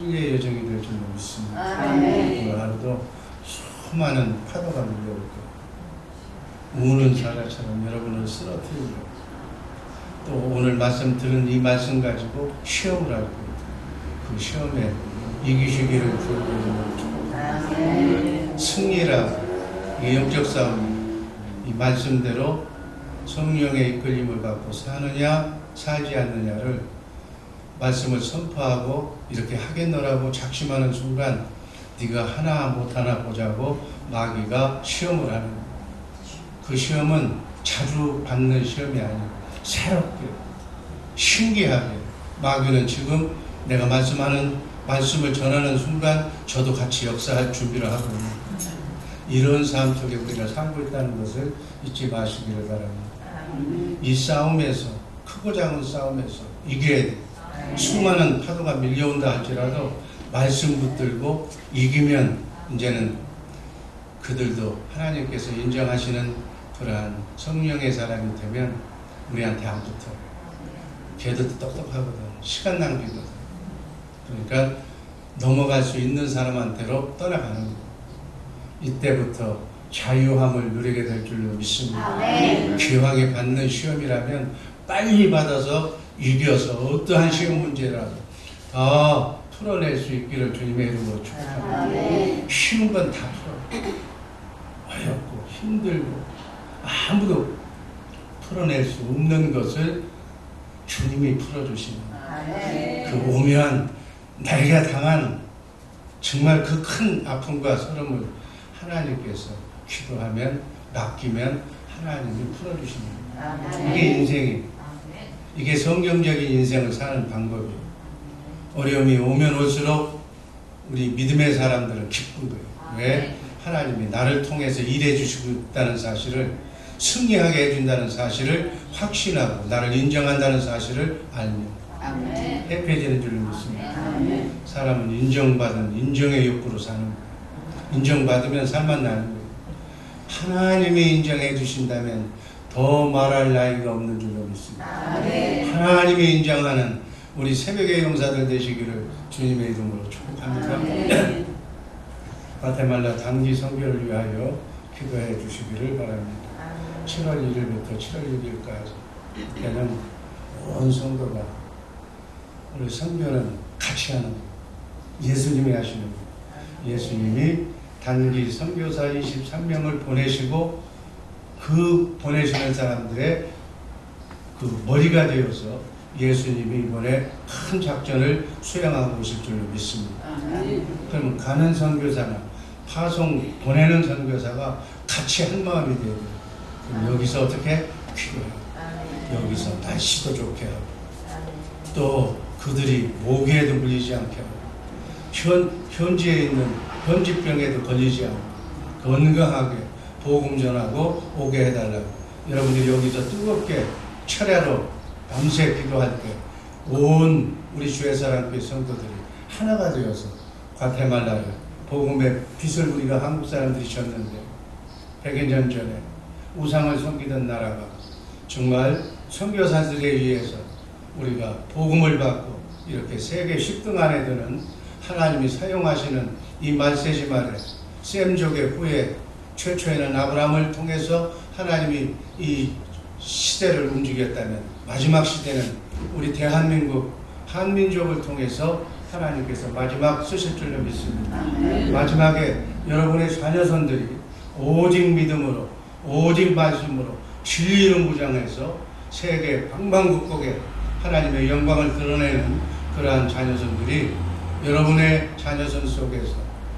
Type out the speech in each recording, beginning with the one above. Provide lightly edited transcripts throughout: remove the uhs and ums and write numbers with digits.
승리의 여정이 될 줄 믿습니다. 오늘 하루도 수많은 파도가 밀려올 거예요. 우는 사자처럼 여러분을 쓰러뜨리고 또 오늘 말씀 들은 이 말씀 가지고 시험을 할 거예요. 그 시험에 이기시기를 주님으로 축복합니다. 승리라 이 영적 싸움 이 말씀대로 성령의 이끌림을 받고 사느냐 살지 않느냐를 말씀을 선포하고 이렇게 하겠노라고 작심하는 순간 네가 하나 못하나 보자고 마귀가 시험을 하는 거예요. 그 시험은 자주 받는 시험이 아니에요. 새롭게 신기하게 마귀는 지금 내가 말씀을 전하는 순간 저도 같이 역사할 준비를 하고 있는 거예요. 이런 삶 속에 우리가 살고 있다는 것을 잊지 마시기를 바랍니다. 이 싸움에서 크고 작은 싸움에서 이게 수많은 파도가 밀려온다 할지라도 말씀 붙들고 이기면 이제는 그들도 하나님께서 인정하시는 그러한 성령의 사람이 되면 우리한테 안 붙어요. 걔들도 똑똑하거든. 시간 낭비거든. 그러니까 넘어갈 수 있는 사람한테로 떠나가는 거예요. 이때부터 자유함을 누리게 될 줄로 믿습니다. 귀하게 받는 시험이라면 빨리 받아서 이겨서 어떠한 시험 문제라도 다 풀어낼 수 있기를 주님의 이름으로 축복합니다. 쉬운 건 다 풀어. 어렵고 힘들고 아무도 풀어낼 수 없는 것을 주님이 풀어주시는 그 오면 내가 당한 정말 그 큰 아픔과 서름을 하나님께서 기도하면 맡기면 하나님이 풀어주시는 거예요. 이게 인생이에요. 이게 성경적인 인생을 사는 방법이에요. 어려움이 오면 올수록 우리 믿음의 사람들은 기쁜 거예요. 왜? 하나님이 나를 통해서 일해 주시고 있다는 사실을 승리하게 해준다는 사실을 확신하고 나를 인정한다는 사실을 알면 해피해지는 줄로 믿습니다. 사람은 인정받은 인정의 욕구로 사는 거예요. 인정받으면 살만 나는 거예요. 하나님이 인정해 주신다면 더 말할 나위가 없는 줄로 믿습니다. 하나님이 인정하는 우리 새벽의 용사들 되시기를 주님의 이름으로 축복합니다. 과테말라 단기 선교를 위하여 기도해 주시기를 바랍니다. 7월 1일부터 7월 6일까지 때는 온 성도가 우리 선교는 같이 하는 거예요. 예수님이 하시는 거예요. 예수님이 단기 선교사 23명을 보내시고 그 보내시는 사람들의 그 머리가 되어서 예수님이 이번에 큰 작전을 수행하고 오실 줄로 믿습니다. 그럼 가는 선교사나 파송 보내는 선교사가 같이 한 마음이 돼야 돼요. 그럼 여기서 어떻게 기도해요. 여기서 날씨도 좋게 하고 또 그들이 모기에도 물리지 않게 하고 현지에 있는 현지병에도 걸리지 않고 건강하게 복음 전하고 오게 해달라고 여러분들이 여기서 뜨겁게 철야로 밤새 기도할 때 온 우리 주의 사랑교회 성도들이 하나가 되어서 과테말라를 복음의 빛을 우리가 한국 사람들이 졌는데 100년 전에 우상을 섬기던 나라가 정말 선교사들에 의해서 우리가 복음을 받고 이렇게 세계 10등 안에 드는 하나님이 사용하시는 이 말세지 말에 셈족의 후에 최초에는 아브라함을 통해서 하나님이 이 시대를 움직였다면 마지막 시대는 우리 대한민국 한민족을 통해서 하나님께서 마지막 쓰실 줄로 믿습니다. 마지막에 여러분의 자녀손들이 오직 믿음으로 오직 말씀으로 진리를 무장해서 세계 방방곡곡에 하나님의 영광을 드러내는 그러한 자녀손들이 여러분의 자녀손 속에서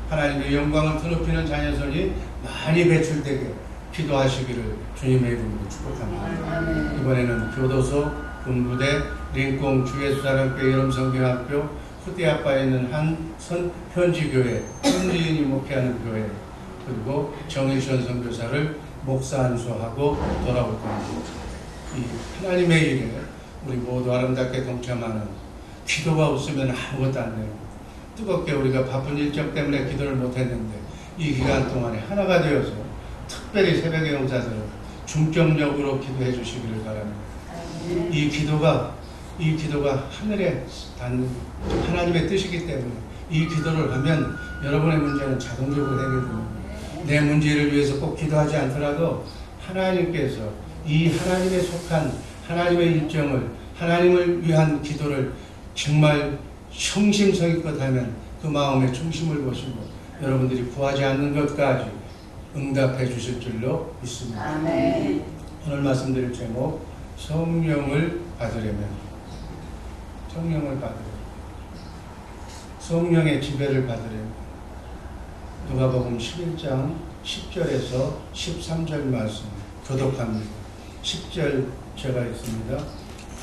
하나님의 영광을 드높이는 자녀손이 많이 배출되게 기도하시기를 주님의 이름으로 축복합니다. 이번에는 교도소, 군부대, 링콩 주예수사랑교회 여름성경학교 후대아빠에 있는 한 현지교회, 현지인이 목회하는 교회 그리고 정일선 선교사를 목사 안수하고 돌아올 겁니다. 이 하나님의 일에 우리 모두 아름답게 동참하는 기도가 없으면 아무것도 안 돼요. 뜨겁게 우리가 바쁜 일정 때문에 기도를 못했는데 이 기간 동안에 하나가 되어서 특별히 새벽의 용사들은 중점적으로 기도해 주시기를 바랍니다. 이 기도가 하늘에 닿는 하나님의 뜻이기 때문에 이 기도를 하면 여러분의 문제는 자동적으로 해결됩니다. 내 문제를 위해서 꼭 기도하지 않더라도 하나님께서 이 하나님에 속한 하나님의 일정을, 하나님을 위한 기도를 정말 성심성의껏 하면 그 마음의 중심을 보시고 여러분들이 구하지 않는 것까지 응답해 주실 줄로 믿습니다. 아멘. 오늘 말씀드릴 제목, 성령을 받으려면, 성령을 받으려면, 성령의 지배를 받으려면, 누가복음 11장 10절에서 13절 말씀 교독합니다. 10절 제가 읽습니다.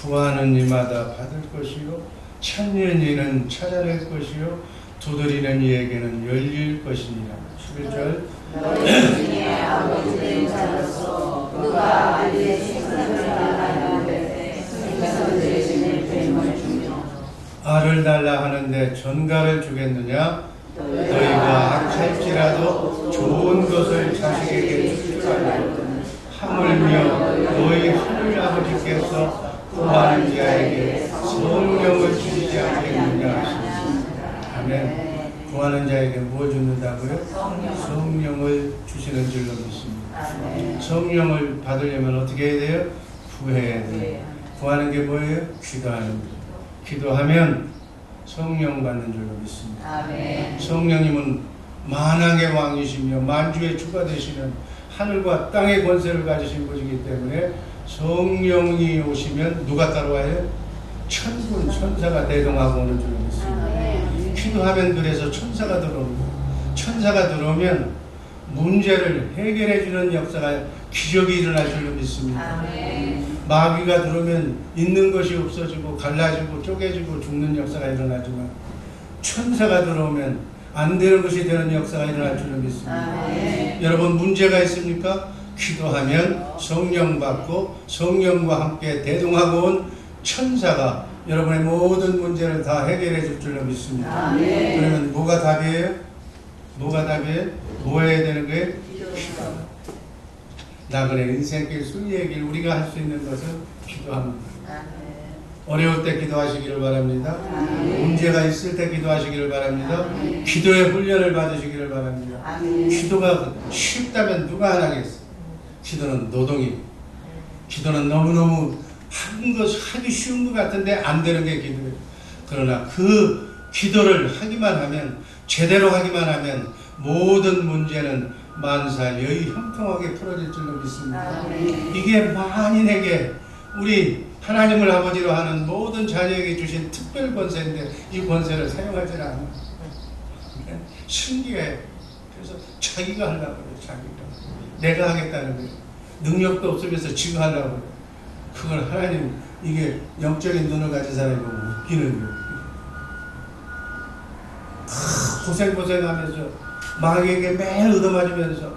구하는 이마다 받을 것이요, 찾는 이는 찾아낼 것이요, 두드리는 이에게는 열릴 것이니라. 11절. 너희 중에 아버지 된 자로서 그가 아이의 생선을 달라하는데 생선 대신에 뱀을 주며 알을 달라 하는데 전갈을 주겠느냐? 너희가 악할지라도 좋은 것을 자식에게 줄 줄 알거든. 하물며 너희 하늘 아버지께서 구하는 자에게 성령을 주시지 않겠느냐 하시니라. 아멘. 구하는 자에게 뭘 주는다고요? 성령을 주시는 줄로 믿습니다. 성령을 받으려면 어떻게 해야 돼요? 구해야 돼요. 구하는 게 뭐예요? 기도하는 거예요. 기도하면 성령 받는 줄로 믿습니다. 아멘. 성령님은 만왕의 왕이시며 만주의 주가 되시는 하늘과 땅의 권세를 가지신 분이기 때문에 성령이 오시면 누가 따라와요? 천군 천사가 대동하고 오는 줄로 믿습니다. 기도하면 그래서 천사가 들어옵니다. 천사가 들어오면 문제를 해결해 주는 역사가, 기적이 일어날 줄로 믿습니다. 마귀가 들어오면 있는 것이 없어지고 갈라지고 쪼개지고 죽는 역사가 일어나지만 천사가 들어오면 안 되는 것이 되는 역사가 일어날 줄로 믿습니다. 여러분 문제가 있습니까? 기도하면 성령 받고 성령과 함께 대동하고 온 천사가 여러분의 모든 문제를 다 해결해 줄 줄로 믿습니다. 그러면 뭐가 답이에요? 뭐가 답이에요? 뭐 해야 되는 거예요? 기도. 나그네 인생길 순리의 길, 우리가 할 수 있는 것은 기도합니다. 어려울 때 기도하시기를 바랍니다. 문제가 있을 때 기도하시기를 바랍니다. 기도의 훈련을 받으시기를 바랍니다. 기도가 쉽다면 누가 안 하겠어요? 기도는 노동이, 기도는 너무너무 하기 쉬운 것 같은데 안 되는 게 기도예요. 그러나 그 기도를 하기만 하면, 제대로 하기만 하면 모든 문제는 만사여의 형통하게 풀어질 줄로 믿습니다. 이게 만인에게, 우리 하나님을 아버지로 하는 모든 자녀에게 주신 특별 권세인데 이 권세를 사용하지 않아요. 신기해. 그래서 자기가 하려고 해요. 자기가. 내가 하겠다는 거예요. 능력도 없으면서 지가 하려고 해요. 그걸 하나님, 이게 영적인 눈을 가진 사람이 보면 웃기는 거예요. 고생하면서 마귀에게 매일 얻어맞으면서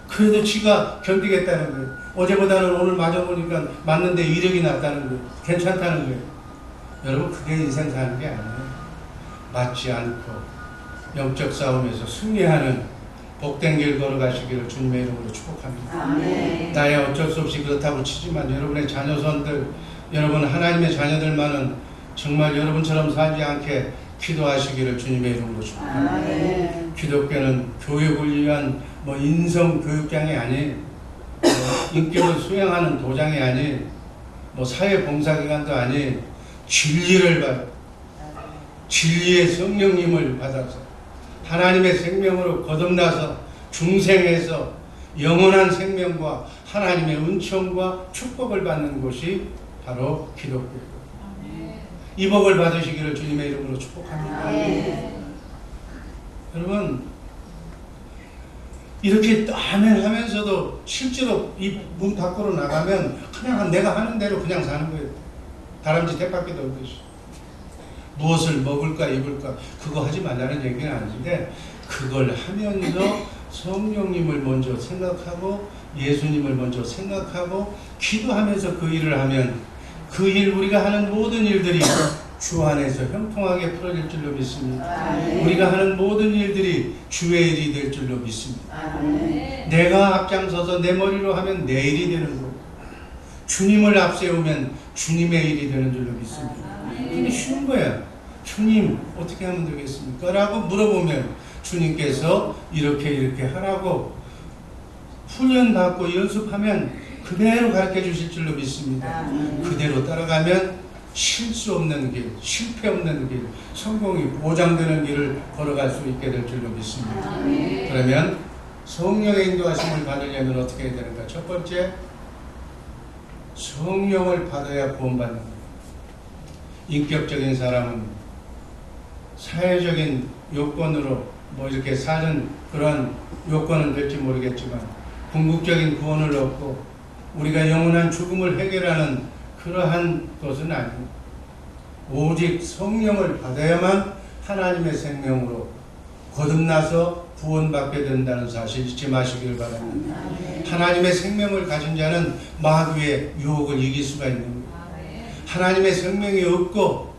그래도 지가 견디겠다는 거예요. 어제보다는 오늘 맞아보니까 맞는데 이력이 났다는 거예요. 괜찮다는 거예요. 여러분 그게 인생 사는 게 아니에요. 맞지 않고 영적 싸움에서 승리하는 복된 길 걸어가시기를 주님의 이름으로 축복합니다. 아멘. 나야 어쩔 수 없이 그렇다고 치지만 여러분의 자녀손들, 여러분 하나님의 자녀들만은 정말 여러분처럼 살지 않게 기도하시기를 주님의 이름으로 축복합니다. 아멘. 기독교는 교육을 위한 인성 교육장이 아닌, 인격을 수양하는 도장이 아닌, 사회 봉사기관도 아닌, 진리를 받아, 진리의 성령님을 받아서 하나님의 생명으로 거듭나서 중생해서 영원한 생명과 하나님의 은총과 축복을 받는 곳이 바로 기독교예요. 이 복을 받으시기를 주님의 이름으로 축복합니다. 여러분 이렇게 아멘 하면서도 실제로 이 문 밖으로 나가면 그냥 내가 하는 대로 그냥 사는 거예요. 다람쥐 떼밖에도 없듯이. 무엇을 먹을까 입을까 그거 하지 말라는 얘기는 아닌데, 그걸 하면서 성령님을 먼저 생각하고 예수님을 먼저 생각하고 기도하면서 그 일을 하면 그 일, 우리가 하는 모든 일들이 주 안에서 형통하게 풀어질 줄로 믿습니다. 우리가 하는 모든 일들이 주의 일이 될 줄로 믿습니다. 내가 앞장서서 내 머리로 하면 내 일이 되는 거예요. 주님을 앞세우면 주님의 일이 되는 줄로 믿습니다. 이게 쉬운 거야. 주님 어떻게 하면 되겠습니까? 라고 물어보면 주님께서 이렇게 하라고 훈련받고 연습하면 그대로 가르쳐 주실 줄로 믿습니다. 그대로 따라가면 실수 없는 길, 실패 없는 길, 성공이 보장되는 길을 걸어갈 수 있게 될 줄로 믿습니다. 그러면 성령의 인도하심을 받으려면 어떻게 해야 되는가? 첫 번째, 성령을 받아야 구원받는 거예요. 인격적인 사람은 사회적인 요건으로 뭐 이렇게 사는 그런 요건은 될지 모르겠지만 궁극적인 구원을 얻고 우리가 영원한 죽음을 해결하는 그러한 것은 아니고 오직 성령을 받아야만 하나님의 생명으로 거듭나서 구원받게 된다는 사실 잊지 마시길 바랍니다. 하나님의 생명을 가진 자는 마귀의 유혹을 이길 수가 있는 거예요. 하나님의 생명이 없고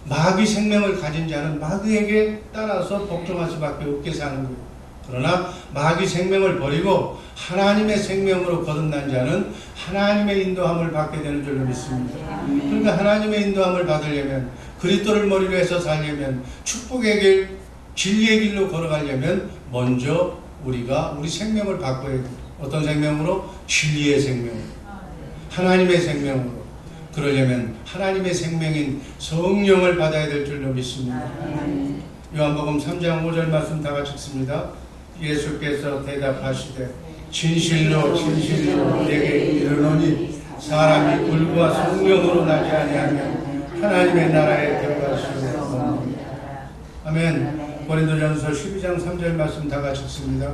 마귀 생명을 가진 자는 마귀에게 따라서 복종할 수밖에 없게 사는 거예요. 그러나 마귀 생명을 버리고 하나님의 생명으로 거듭난 자는 하나님의 인도함을 받게 되는 줄로 믿습니다. 그러니까 하나님의 인도함을 받으려면 그리스도를 머리로 해서 살려면 축복의 길, 진리의 길로 걸어가려면 먼저 우리가 우리 생명을 바꿔야 돼요. 어떤 생명으로? 진리의 생명, 하나님의 생명으로. 그러려면 하나님의 생명인 성령을 받아야 될 줄로 믿습니다. 요한복음 3장 5절 말씀 다 같이 읽습니다. 예수께서 대답하시되 진실로 진실로 내게 이르노니 사람이 불과 성령으로 나지 아니하면 하나님의 나라에 들어갈 수 없느니라. 아멘. 고린도전서 12장 3절 말씀 다 같이 읽습니다.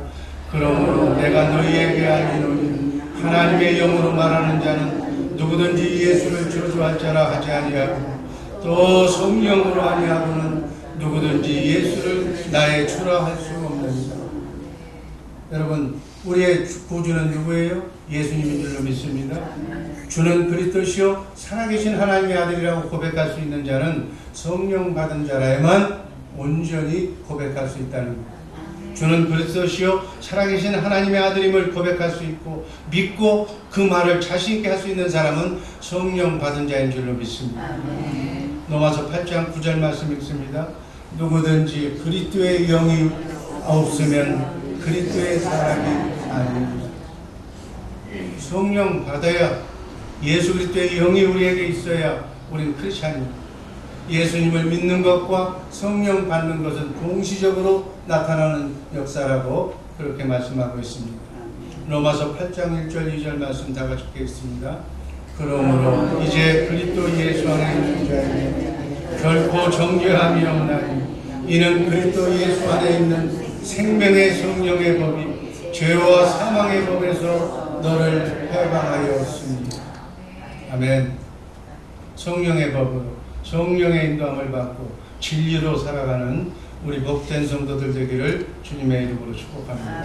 그러므로 내가 너희에게 알리노니 하나님의 영으로 말하는 자는 누구든지 예수를 저주할 자라 하지 아니하고 또 성령으로 아니하고는 누구든지 예수를 나의 주라 할 수 없느니라. 여러분, 우리의 구주는 누구예요? 예수님인 줄로 믿습니다. 주는 그리스도시요 살아계신 하나님의 아들이라고 고백할 수 있는 자는 성령 받은 자라야만 온전히 고백할 수 있다는 거예요. 주는 그리스도시요 살아계신 하나님의 아들임을 고백할 수 있고 믿고 그 말을 자신 있게 할 수 있는 사람은 성령 받은 자인 줄로 믿습니다. 로마서 8장 9절 말씀 읽습니다. 누구든지 그리스도의 영이 없으면 그리스도의 사람이 아닙니다. 성령 받아야 예수 그리스도의 영이 우리에게 있어야 우리는 크리스찬입니다. 예수님을 믿는 것과 성령 받는 것은 동시적으로 나타나는 역사라고 그렇게 말씀하고 있습니다. 로마서 8장 1절 2절 말씀 다 같이 읽겠습니다. 그러므로 이제 그리스도 예수 안에 있는 자에게 결코 정죄함이 없나니 이는 그리스도 예수 안에 있는 생명의 성령의 법이 죄와 사망의 법에서 너를 해방하였으니. 아멘. 성령의 법으로 성령의 인도함을 받고 진리로 살아가는 우리 복된 성도들 되기를 주님의 이름으로 축복합니다.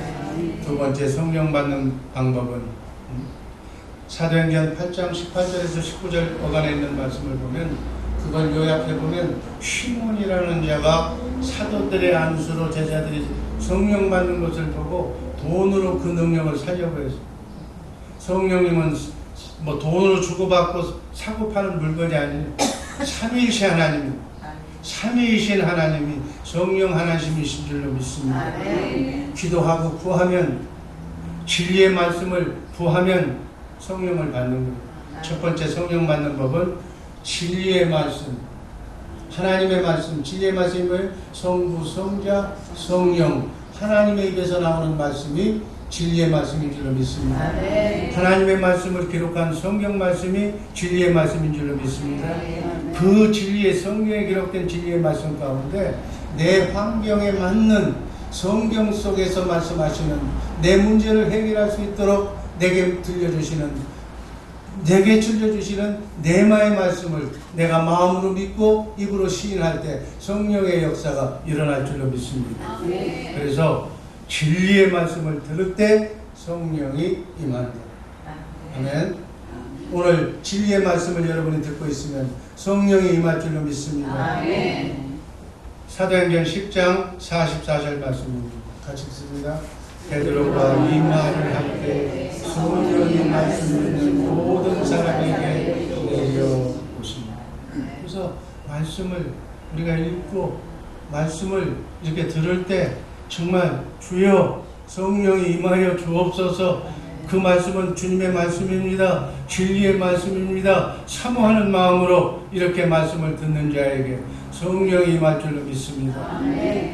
두 번째 성령 받는 방법은 사도행전 8장 18절에서 19절 어간에 있는 말씀을 보면 그걸 요약해 보면 시몬이라는 자가 사도들의 안수로 제자들이 성령 받는 것을 보고 돈으로 그 능력을 살려고 했어요. 성령님은 뭐 돈으로 주고받고 사고 파는 물건이 아니에요. 삼위이신 하나님, 삼위이신 하나님이 성령 하나님이신 줄로 믿습니다. 기도하고 구하면 진리의 말씀을 구하면 성령을 받는 거예요. 첫 번째 성령 받는 법은 진리의 말씀, 하나님의 말씀, 진리의 말씀이 뭐예요? 성부, 성자, 성령, 하나님의 입에서 나오는 말씀이 진리의 말씀인 줄로 믿습니다. 하나님의 말씀을 기록한 성경 말씀이 진리의 말씀인 줄로 믿습니다. 그 진리의 성경에 기록된 진리의 말씀 가운데 내 환경에 맞는 성경 속에서 말씀하시는 내 문제를 해결할 수 있도록 내게 들려주시는 내게 들려주시는 내마의 말씀을 내가 마음으로 믿고 입으로 시인할 때 성령의 역사가 일어날 줄로 믿습니다. 그래서 진리의 말씀을 들을 때 성령이 임한다. 아멘. 오늘 진리의 말씀을 여러분이 듣고 있으면 성령이 임할 줄로 믿습니다. 아멘. 사도행전 10장 44절 말씀입니다. 같이 읽습니다. 베드로가 이 말을 할 때 성령이 말씀을 듣는 모든 사람에게 내려오십니다. 그래서 말씀을 우리가 읽고 말씀을 이렇게 들을 때 정말 주여 성령이 임하여 주옵소서. 그 말씀은 주님의 말씀입니다. 진리의 말씀입니다. 사모하는 마음으로 이렇게 말씀을 듣는 자에게 성령이 임할 줄로 믿습니다.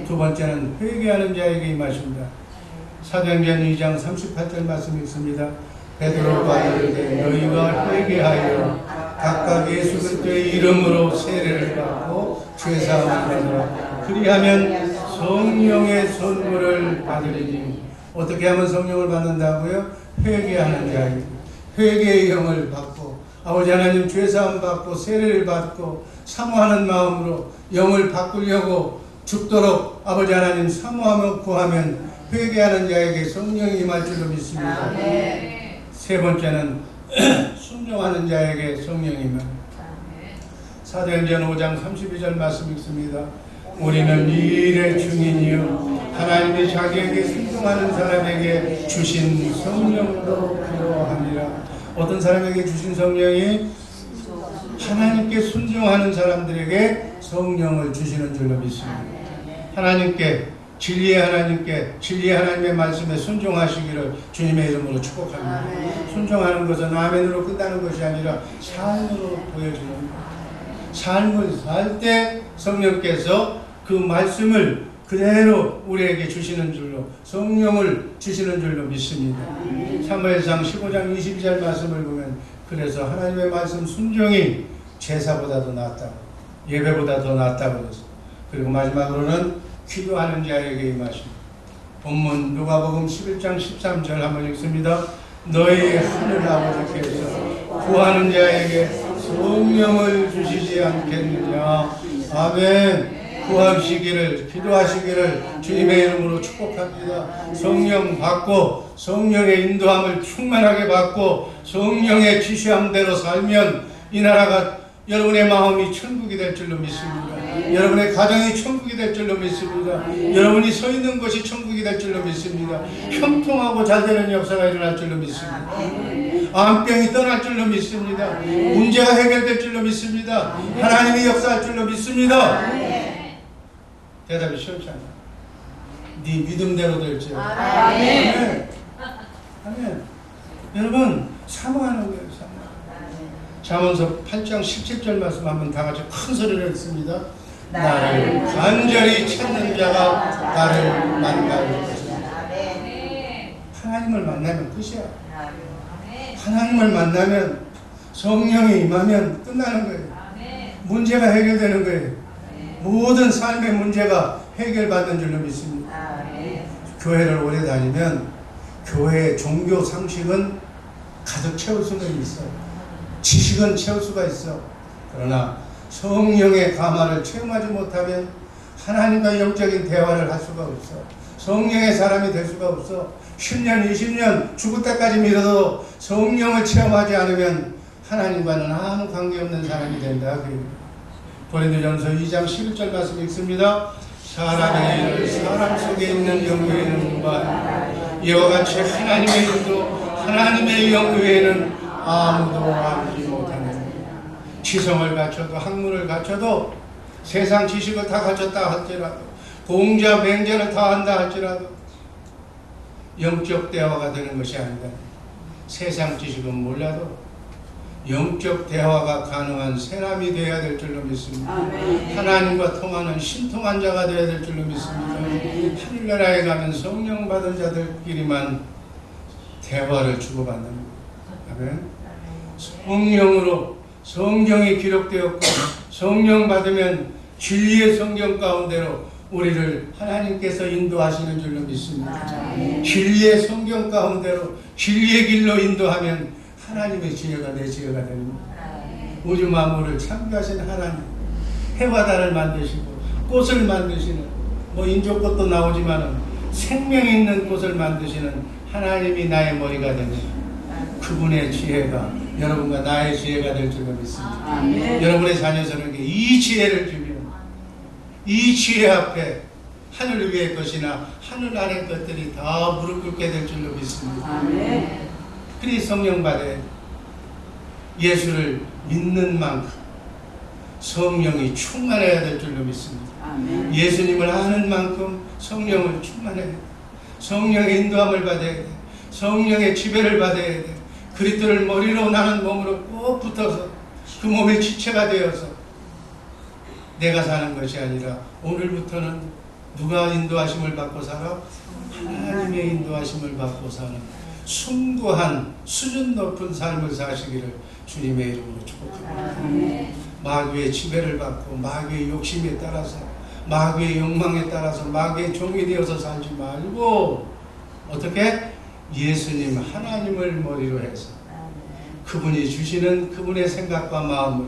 두 번째는 회개하는 자에게 임하십니다. 사도행전 2장 38절 말씀 읽습니다. 베드로가 이르되 너희가 회개하여 각각 예수 그리스도의 이름으로 세례를 받고 죄사함을 받으라. 그리하면 성령의 선물을 받으리니. 어떻게 하면 성령을 받는다고요? 회개하는 자에게 회개의 영을 받고 아버지 하나님 죄사함 받고 세례를 받고 사모하는 마음으로 영을 바꾸려고 죽도록 아버지 하나님 사모하며 구하면 회개하는 자에게 성령이 임할 줄로 믿습니다. 세 번째는 순종하는 자에게 성령이 임합니다. 사도행전 5장 32절 말씀 읽습니다. 우리는 이 일의 증인이요 하나님이 자기에게 순종하는 사람에게 주신 성령도 그러하니라. 어떤 사람에게 주신 성령이 하나님께 순종하는 사람들에게 성령을 주시는 줄로 믿습니다. 하나님께 진리의 하나님의 말씀에 순종하시기를 주님의 이름으로 축복합니다. 순종하는 것은 아멘으로 끝나는 것이 아니라 삶으로 보여주는 것. 삶을 살 때 성령께서 그 말씀을 그대로 우리에게 주시는 줄로 성령을 주시는 줄로 믿습니다. 사무엘상 15장 22절 말씀을 보면 그래서 하나님의 말씀 순종이 제사보다도 낫다고 예배보다 더 낫다고 그랬어요. 그리고 마지막으로는 기도하는 자에게 임하십니다. 본문 누가복음 11장 13절 한번 읽습니다. 너희 하늘 아버지께서 구하는 자에게 성령을 주시지 않겠느냐. 아멘. 구하시기를 기도하시기를 주님의 이름으로 축복합니다. 성령 받고 성령의 인도함을 충만하게 받고 성령의 지시함대로 살면 이 나라가 여러분의 마음이 천국이 될 줄로 믿습니다. 여러분의 가정이 천국이 될 줄로 믿습니다. 여러분이 서 있는 것이 천국이 될 줄로 믿습니다. 형통하고 잘 되는 역사가 일어날 줄로 믿습니다. 암병이 떠날 줄로 믿습니다. 문제가 해결될 줄로 믿습니다. 하나님이 역사할 줄로 믿습니다. 대답이 쉬웠지 않아. 네 믿음대로 될지. 아멘. 아멘. 여러분 사모하는 거예요. 잠언서 8장 17절 말씀 한번 다 같이 큰 소리로 읽습니다. 나를 간절히 찾는 자가 나를 만날 것이다. 하나님을 만나면 끝이야. 하나님을 만나면 성령이 임하면 끝나는 거예요. 문제가 해결되는 거예요. 모든 삶의 문제가 해결받는 줄로 믿습니다. 교회를 오래 다니면 교회의 종교 상식은 가득 채울 수는 있어. 지식은 채울 수가 있어. 그러나 성령의 감화를 체험하지 못하면 하나님과 영적인 대화를 할 수가 없어. 성령의 사람이 될 수가 없어. 10년, 20년 죽을 때까지 믿어도 성령을 체험하지 않으면 하나님과는 아무 관계없는 사람이 된다. 고린도전서 2장 11절 말씀 읽습니다. 사람의 일을 사람 속에 있는 영 외에는 이와 같이 하나님의 일도 하나님의 영 외에는 아무도 알지 못하느니라. 지성을 갖춰도 학문을 갖춰도 세상 지식을 다 갖췄다 할지라도 공자 맹자를 다 한다 할지라도 영적 대화가 되는 것이 아니다. 세상 지식은 몰라도 영적 대화가 가능한 사람이 되어야 될 줄로 믿습니다. 하나님과 통하는 신통한 자가 되어야 될 줄로 믿습니다. 하늘나라에 가면 성령 받은 자들끼리만 대화를 주고받는 거예요. 아멘. 성령으로 성경이 기록되었고 성령 받으면 진리의 성경 가운데로 우리를 하나님께서 인도하시는 줄로 믿습니다. 진리의 성경 가운데로 진리의 길로 인도하면 하나님의 지혜가 내 지혜가 됩니다. 우주 만물을 창조하신 하나님, 해와 달을 만드시고 꽃을 만드시는 인조꽃도 나오지만 생명 있는 꽃을 만드시는 하나님이 나의 머리가 됩니다. 그분의 지혜가 여러분과 나의 지혜가 될 줄로 믿습니다. 여러분의 자녀들에게 이 지혜를 주면 이 지혜 앞에 하늘 위의 것이나 하늘 아래 것들이 다 무릎 꿇게 될 줄로 믿습니다. 그리 성령 받아 예수를 믿는 만큼 성령이 충만해야 될 줄로 믿습니다. 아멘. 예수님을 아는 만큼 성령을 충만해야 돼. 성령의 인도함을 받아야 돼. 성령의 지배를 받아야 돼. 그리스도를 머리로 나는 몸으로 꼭 붙어서 그 몸의 지체가 되어서 내가 사는 것이 아니라 오늘부터는 누가 인도하심을 받고 살아? 하나님의 인도하심을 받고 사는 숭고한 수준 높은 삶을 사시기를 주님의 이름으로 축복합니다. 마귀의 지배를 받고 마귀의 욕심에 따라서 마귀의 욕망에 따라서 마귀의 종이 되어서 살지 말고 어떻게? 예수님 하나님을 머리로 해서 그분이 주시는 그분의 생각과 마음을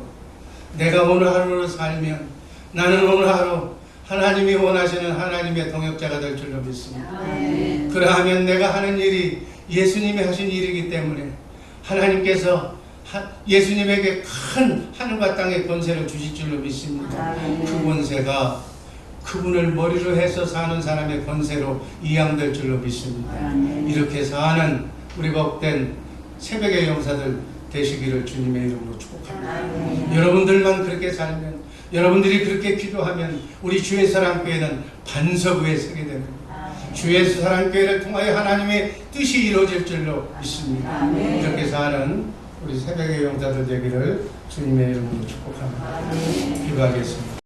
내가 오늘 하루를 살면 나는 오늘 하루 하나님이 원하시는 하나님의 동역자가 될 줄로 믿습니다. 그러하면 내가 하는 일이 예수님이 하신 일이기 때문에 하나님께서 예수님에게 큰 하늘과 땅의 권세를 주실 줄로 믿습니다. 그 권세가 그분을 머리로 해서 사는 사람의 권세로 이양될 줄로 믿습니다. 이렇게 사는 우리 복된 새벽의 용사들 되시기를 주님의 이름으로 축복합니다. 여러분들만 그렇게 살면 여러분들이 그렇게 기도하면 우리 주의 사랑교회는 반석 위에 서게 됩니다. 주의 사랑교회를 통하여 하나님의 뜻이 이루어질 줄로 믿습니다. 이렇게 사는 우리 새벽의 용사들 되기를 주님의 이름으로 축복합니다. 기도하겠습니다.